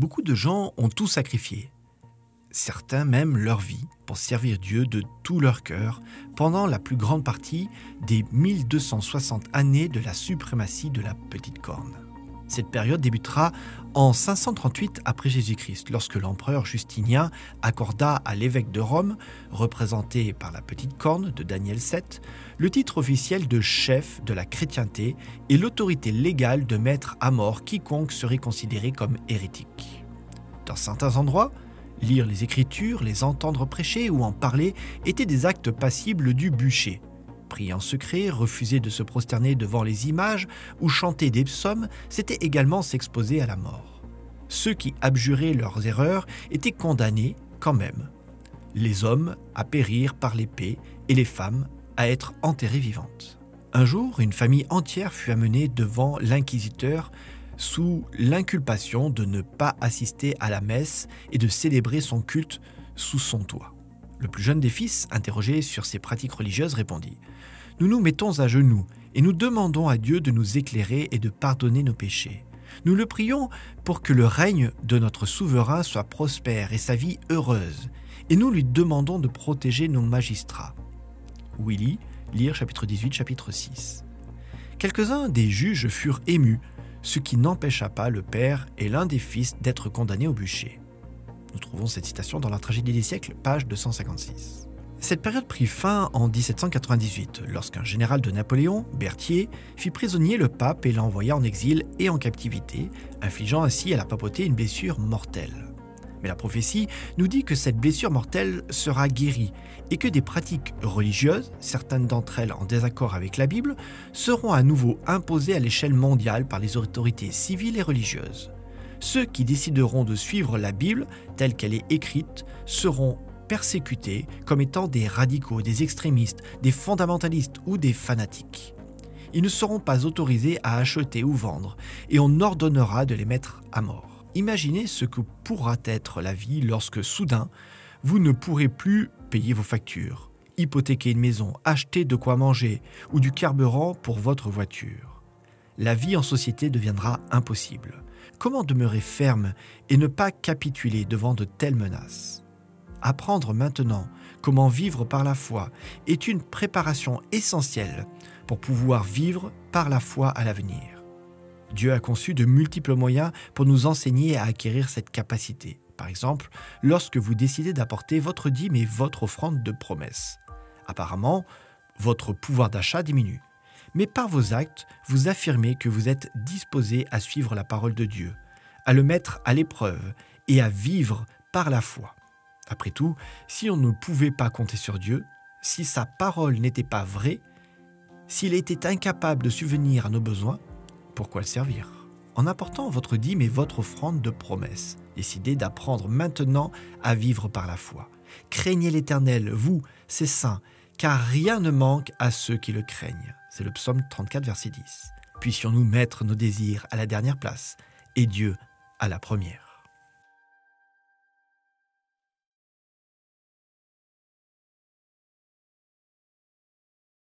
Beaucoup de gens ont tout sacrifié, certains même leur vie, pour servir Dieu de tout leur cœur pendant la plus grande partie des 1260 années de la suprématie de la petite corne. Cette période débutera en 538 après Jésus-Christ, lorsque l'empereur Justinien accorda à l'évêque de Rome, représenté par la petite corne de Daniel 7, le titre officiel de chef de la chrétienté et l'autorité légale de mettre à mort quiconque serait considéré comme hérétique. Dans certains endroits, lire les Écritures, les entendre prêcher ou en parler étaient des actes passibles du bûcher. Prier en secret, refuser de se prosterner devant les images ou chanter des psaumes, c'était également s'exposer à la mort. Ceux qui abjuraient leurs erreurs étaient condamnés quand même. Les hommes à périr par l'épée et les femmes à être enterrées vivantes. Un jour, une famille entière fut amenée devant l'inquisiteur sous l'inculpation de ne pas assister à la messe et de célébrer son culte sous son toit. Le plus jeune des fils, interrogé sur ses pratiques religieuses, répondit « Nous nous mettons à genoux et nous demandons à Dieu de nous éclairer et de pardonner nos péchés. Nous le prions pour que le règne de notre souverain soit prospère et sa vie heureuse, et nous lui demandons de protéger nos magistrats. » Willy, lire chapitre 18, chapitre 6. Quelques-uns des juges furent émus, ce qui n'empêcha pas le père et l'un des fils d'être condamnés au bûcher. Nous trouvons cette citation dans la Tragédie des siècles, page 256. Cette période prit fin en 1798, lorsqu'un général de Napoléon, Berthier, fit prisonnier le pape et l'envoya en exil et en captivité, infligeant ainsi à la papauté une blessure mortelle. Mais la prophétie nous dit que cette blessure mortelle sera guérie et que des pratiques religieuses, certaines d'entre elles en désaccord avec la Bible, seront à nouveau imposées à l'échelle mondiale par les autorités civiles et religieuses. Ceux qui décideront de suivre la Bible telle qu'elle est écrite seront persécutés comme étant des radicaux, des extrémistes, des fondamentalistes ou des fanatiques. Ils ne seront pas autorisés à acheter ou vendre et on ordonnera de les mettre à mort. Imaginez ce que pourra être la vie lorsque soudain, vous ne pourrez plus payer vos factures, hypothéquer une maison, acheter de quoi manger ou du carburant pour votre voiture. La vie en société deviendra impossible. Comment demeurer ferme et ne pas capituler devant de telles menaces? Apprendre maintenant comment vivre par la foi est une préparation essentielle pour pouvoir vivre par la foi à l'avenir. Dieu a conçu de multiples moyens pour nous enseigner à acquérir cette capacité. Par exemple, lorsque vous décidez d'apporter votre dîme et votre offrande de promesse. Apparemment, votre pouvoir d'achat diminue. Mais par vos actes, vous affirmez que vous êtes disposé à suivre la parole de Dieu, à le mettre à l'épreuve et à vivre par la foi. Après tout, si on ne pouvait pas compter sur Dieu, si sa parole n'était pas vraie, s'il était incapable de subvenir à nos besoins, pourquoi le servir? En apportant votre dîme et votre offrande de promesse, décidez d'apprendre maintenant à vivre par la foi. Craignez l'Éternel, vous, ses saints, car rien ne manque à ceux qui le craignent. C'est le psaume 34, verset 10. Puissions-nous mettre nos désirs à la dernière place et Dieu à la première.